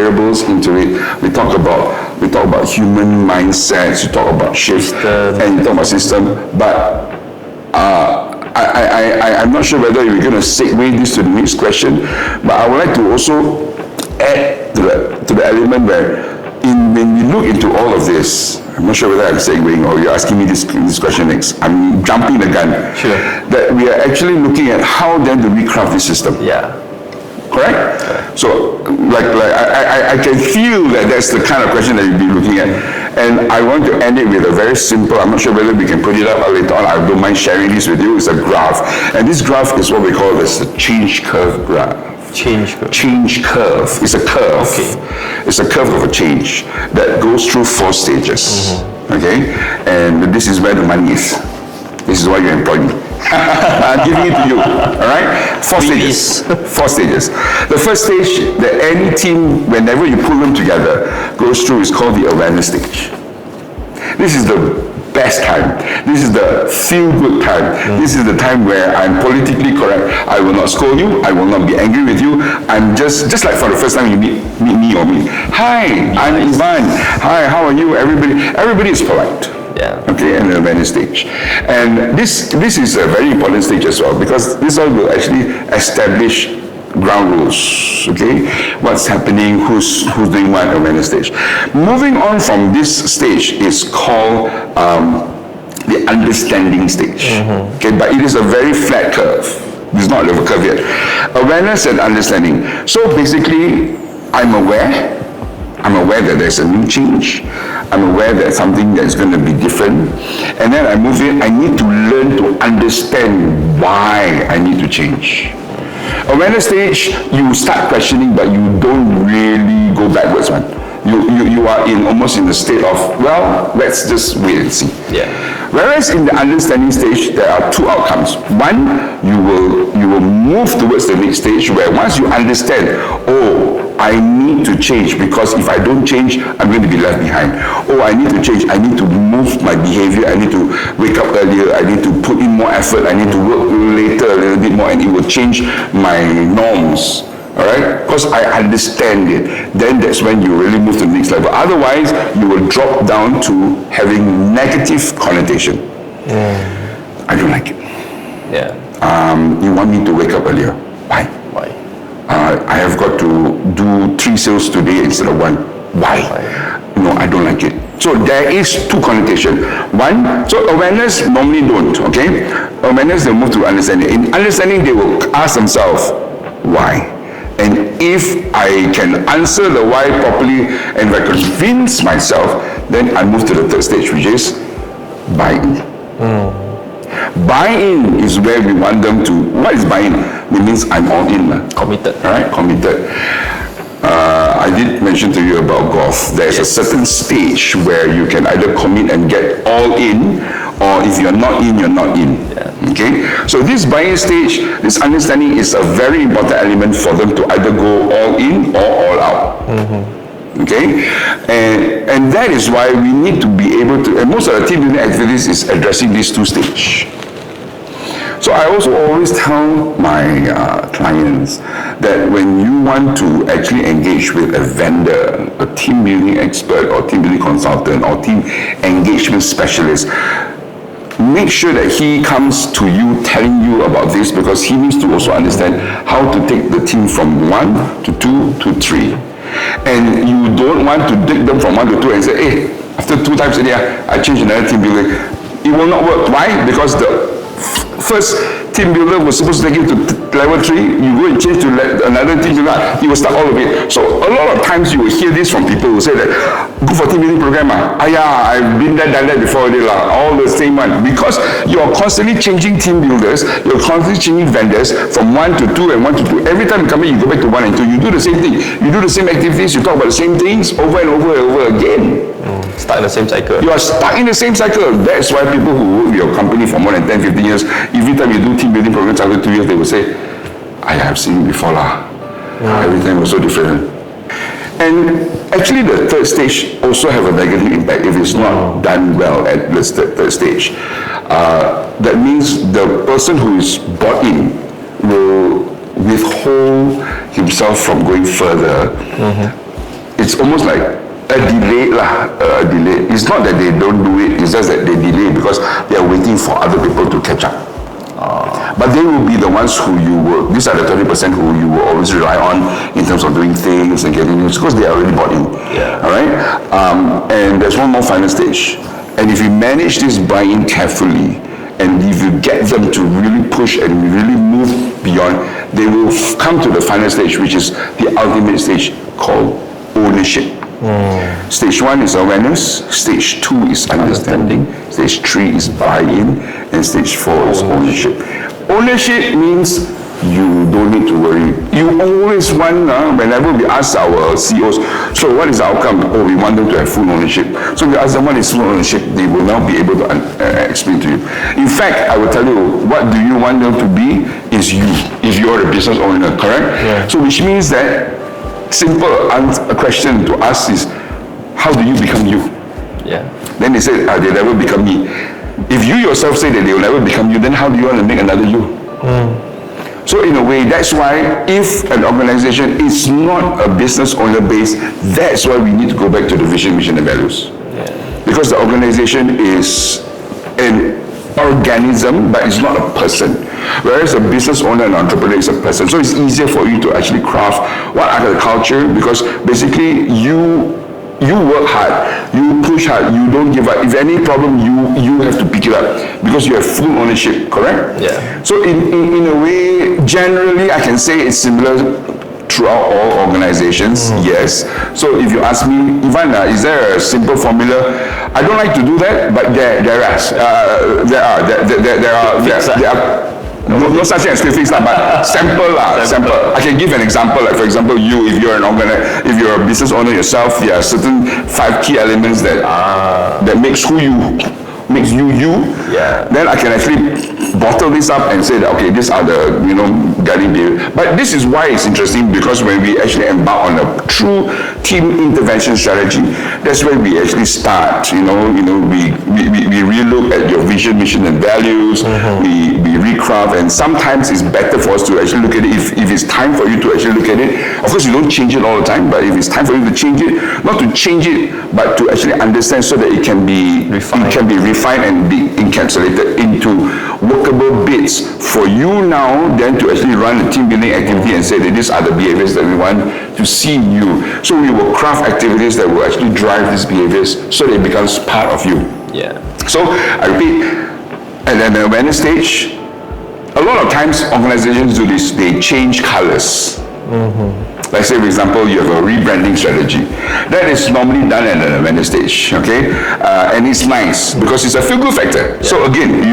variables into it. We talk about human mindsets. You talk about shift, and you talk about system. But I'm not sure whether you're going to segue this to the next question. But I would like to also add to the element where when we look into all of this, I'm not sure whether I'm segueing or you're asking me this question next. I'm jumping the gun. Sure. That we are actually looking at how then do we craft this system. Yeah. Correct? So, I can feel that that's the kind of question that you'll be looking at. And I want to end it with a very simple, I'm not sure whether we can put it up later on, I don't mind sharing this with you, it's a graph. And this graph is what we call the change curve graph. Change curve. Change curve. It's a curve. Okay. It's a curve of a change that goes through 4 stages. Okay? And this is where the money is. This is why you're employing me. I'm giving it to you. Alright? 4 stages. 4 stages. The first stage that any team, whenever you pull them together, goes through is called the awareness stage. This is the best time. This is the feel-good time. This is the time where I'm politically correct. I will not scold you. I will not be angry with you. I'm just like for the first time you meet me or me. Hi, I'm Ivan. Hi, how are you? Everybody is polite. Yeah. Okay, and the awareness stage. And this is a very important stage as well, because this all will actually establish ground rules, okay? What's happening, who's doing what, awareness stage. Moving on from this stage is called the understanding stage. Okay, but it is a very flat curve. It's not a curve yet. Awareness and understanding. So basically, I'm aware that there's a new change. I'm aware that something that's going to be different. And then I move in, I need to learn to understand why I need to change. Awareness stage, you start questioning, but you don't really go backwards, man. You are almost in the state of, well, let's just wait and see. Yeah. Whereas in the understanding stage, there are 2 outcomes. One, you will move towards the next stage where once you understand, oh, I need to change because if I don't change, I'm going to be left behind. Oh, I need to change. I need to move my behavior. I need to wake up earlier. I need to put in more effort. I need to work later a little bit more, and it will change my norms. All right? Because I understand it. Then that's when you really move to the next level. Otherwise, you will drop down to having negative connotation. I don't like it. Yeah. You want me to wake up earlier. Why? I have got to do 3 sales today instead of 1. Why? No, I don't like it. So there is 2 connotation. One, so awareness normally don't, okay? Awareness, they move to understanding. In understanding, they will ask themselves, why? And if I can answer the why properly and if I convince myself, then I move to the 3rd stage, which is buy-in. Buy-in is where we want them to. What is buy-in? It means I'm all in. Committed. Alright, committed. I did mention to you about golf. There's a certain stage where you can either commit and get all in, or if you're not in, you're not in. Okay? So this buy-in stage, this understanding is a very important element for them to either go all in or all out. Okay? And that is why we need to be able to, and most of the team building activities is addressing these 2 stages. So I also always tell my clients that when you want to actually engage with a vendor, a team building expert or team building consultant or team engagement specialist, make sure that he comes to you telling you about this, because he needs to also understand how to take the team from 1 to 2 to 3. And you don't want to take them from 1 to 2 and say, hey, after 2 times a day, I changed another team builder. It will not work. Why? Because the first team builder was supposed to take you to level 3, you go and change to another team builder, you will start all of it. So a lot of times you will hear this from people who say that, go for team building program, I've been there, done that before, all the same one. Because you're constantly changing team builders, you're constantly changing vendors from 1 to 2 and 1 to 2. Every time you come in, you go back to 1 and 2. You do the same thing. You do the same activities, you talk about the same things over and over and over again. Stuck in the same cycle. You are stuck in the same cycle. That's why people who work with your company for more than 10, 15 years, every time you do team building programs after 2 years, they will say, I have seen it before lah. Every time was so different. And actually the 3rd stage also have a negative impact if it's not done well at the 3rd stage. That means the person who is bought in will withhold himself from going further it's almost like a delay lah, a delay. It's not that they don't do it, it's just that they delay because they are waiting for other people to catch up. But they will be the ones who you will, these are the 20% who you will always rely on in terms of doing things and getting news because they are already bought in. Yeah. All right? And there's one more final stage. And if you manage this buy-in carefully, and if you get them to really push and really move beyond, they will come to the final stage, which is the ultimate stage called ownership. Stage 1 is awareness, stage 2 is understanding, stage 3 is buy-in, and stage 4 is ownership. Ownership means you don't need to worry. You always want, whenever we ask our CEOs, so what is the outcome? Oh, we want them to have full ownership. So we ask them what is full ownership, they will now be able to explain to you. In fact, I will tell you, what do you want them to be is you, if you are the business owner, correct? Yeah. So which means that, simple question to ask is, how do you become you? Yeah. Then they say, they never become me. If you yourself say that they will never become you, then how do you want to make another you? So in a way, that's why if an organization is not a business owner based, that's why we need to go back to the vision, mission, and values. Yeah. Because the organization is an organism, but it's not a person. Whereas a business owner and entrepreneur is a person. So it's easier for you to actually craft what are the culture, because basically you work hard, you push hard, you don't give up. If any problem, you have to pick it up because you have full ownership, correct? Yeah. So in a way, generally I can say it's similar throughout all organizations, yes. So if you ask me, Ivan, is there a simple formula? I don't like to do that, but there are no such thing as quick fix, but sample. I can give an example, like for example, if you're if you're a business owner yourself, there are certain 5 key elements that makes you. Yeah. Then I can actually bottle this up and say that, okay, these are the guiding behavior. But this is why it's interesting, because when we actually embark on a true team intervention strategy, that's where we actually start. We relook at your vision, mission, and values. We recraft, and sometimes it's better for us to actually look at it if it's time for you to actually look at it. Of course, you don't change it all the time, but if it's time for you to change it, not to change it, but to actually understand so that it can be refined and be encapsulated into workable bits for you now, then to actually run a team building activity and say that these are the behaviors that we want to see in you. So we will craft activities that will actually drive these behaviors so that it becomes part of you. Yeah. So I repeat, at the awareness stage, a lot of times organizations do this, they change colors. Let's say, for example, you have a rebranding strategy. That is normally done at an awareness stage, okay? And it's nice because it's a feel-good factor. Yeah. So again,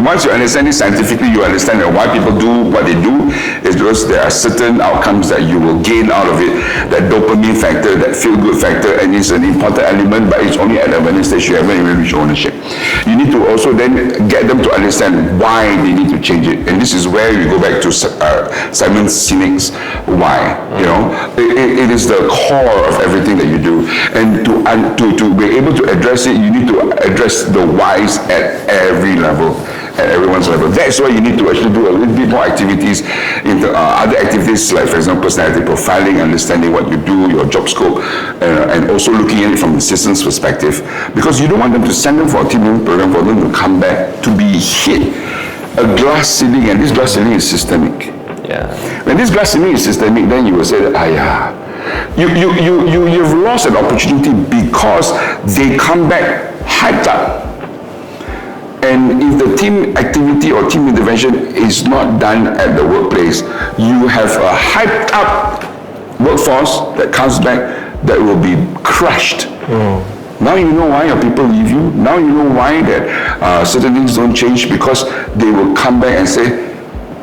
once you understand it scientifically, you understand that why people do what they do is because there are certain outcomes that you will gain out of it. That dopamine factor, that feel-good factor, and it's an important element, but it's only at the awareness stage. You haven't even reached ownership. You need to also then get them to understand why they need to change it. And this is where we go back to Simon Sinek's why. It is the core of everything that you do, and to be able to address it, you need to address the whys at every level, at everyone's level. That's why you need to actually do a little bit more activities into other activities, like for example personality profiling, understanding what you do, your job scope, and also looking at it from the system's perspective, because you don't want them to send them for a team building program for them to come back to be hit a glass ceiling, and this glass ceiling is systemic. Yeah. When this glass ceiling is systemic, then you will say that, you've lost an opportunity because they come back hyped up. And if the team activity or team intervention is not done at the workplace, you have a hyped up workforce that comes back that will be crushed. Now you know why your people leave you. Now you know why that certain things don't change, because they will come back and say,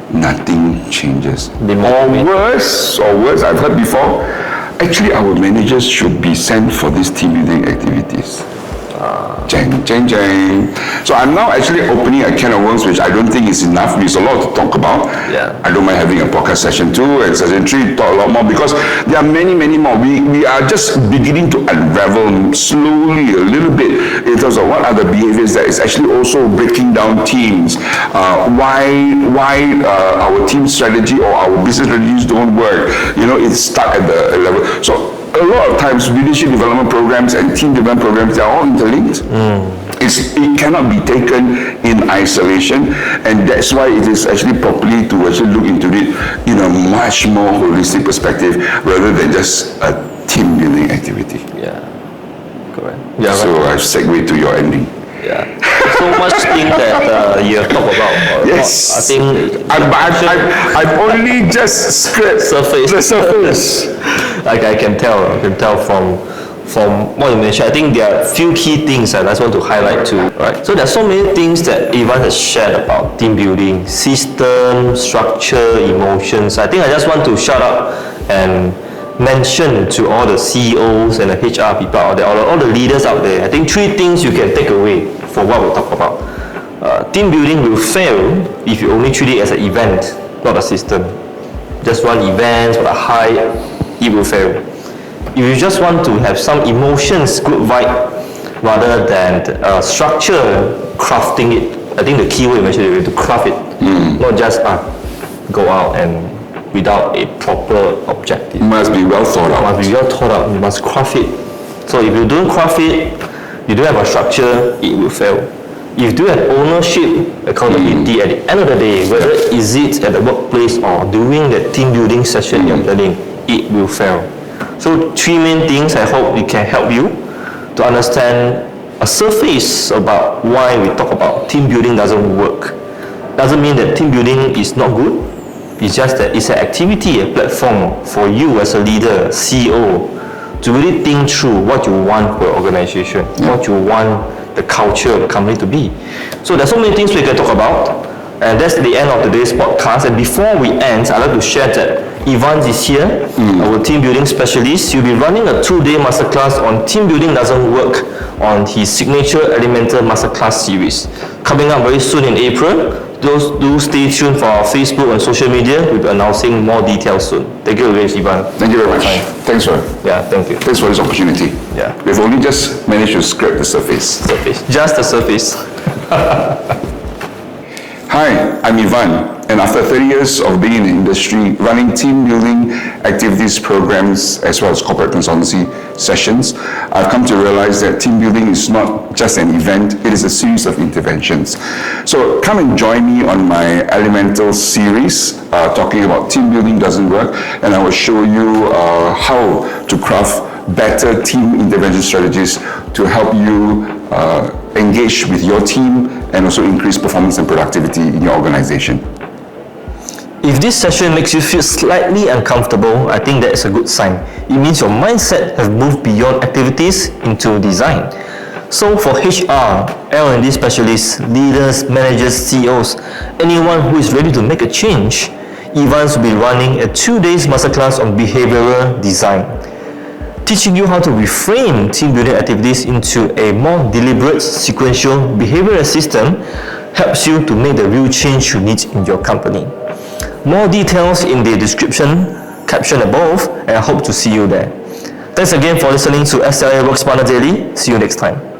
nothing changes. Or worse, I've heard before, actually our managers should be sent for these team building activities. So I'm now actually opening a can of worms, which I don't think is enough. There's a lot to talk about. Yeah. I don't mind having a podcast session 2 and session 3, talk a lot more, because there are many more. We are just beginning to unravel slowly a little bit in terms of what are the behaviors that is actually also breaking down teams. Why our team strategy or our business strategies don't work. It's stuck at the level. So a lot of times leadership development programs and team development programs, they're all interlinked. It cannot be taken in isolation, and that's why it is actually properly to actually look into it in a much more holistic perspective rather than just a team building activity. Yeah. Correct. Yeah. So I've segued to your ending. Yeah. So much thing that you have talked about. Yes. I think I've only just scratched the surface. Like I can tell from what you mentioned. I think there are a few key things I just want to highlight too. Right. So there are so many things that Ivan has shared about team building, system, structure, emotions. I think I just want to shout out and mention to all the CEOs and the HR people out there, all the leaders out there. I think 3 things you can take away for what we talk about. Team building will fail if you only treat it as an event, not a system. Just run events for a hype, it will fail. If you just want to have some emotions, good vibe, rather than structure, crafting it. I think the key word you mentioned is to craft it, not just go out and without a proper objective. Must be well thought out. Must be well thought out. You must craft it. So if you don't craft it, you don't have a structure, it will fail. If you do have ownership, accountability at the end of the day, whether is it at the workplace or during the team building session you're planning, it will fail. So 3 main things I hope it can help you to understand a surface about why we talk about team building doesn't work. Doesn't mean that team building is not good. It's just that it's an activity, a platform for you as a leader, CEO, to really think through what you want for your organization, what you want the culture of the company to be. So there's so many things we can talk about, and that's the end of today's podcast. And before we end, I'd like to share that Ivan is here, our team building specialist. He'll be running a 2-day masterclass on team building doesn't work on his signature Elemental Masterclass series. Coming up very soon in April. Do stay tuned for our Facebook and social media. We'll be announcing more details soon. Thank you again, Ivan. Thank you very much. Thanks for thank you. Thanks for this opportunity. Yeah. We've only just managed to scrape the surface. Just the surface. Hi, I'm Ivan, and after 30 years of being in the industry, running team building activities, programs, as well as corporate consultancy sessions, I've come to realize that team building is not just an event, it is a series of interventions. So come and join me on my Elemental series, talking about team building doesn't work, and I will show you how to craft better team intervention strategies to help you engage with your team and also increase performance and productivity in your organization. If this session makes you feel slightly uncomfortable, I think that is a good sign. It means your mindset has moved beyond activities into design. So for HR, L&D specialists, leaders, managers, CEOs, anyone who is ready to make a change, Ivan's will be running a 2-day masterclass on behavioral design, teaching you how to reframe team building activities into a more deliberate, sequential behavioral system helps you to make the real change you need in your company. More details in the description caption above, and I hope to see you there. Thanks again for listening to SLA Work Smarter Daily. See you next time.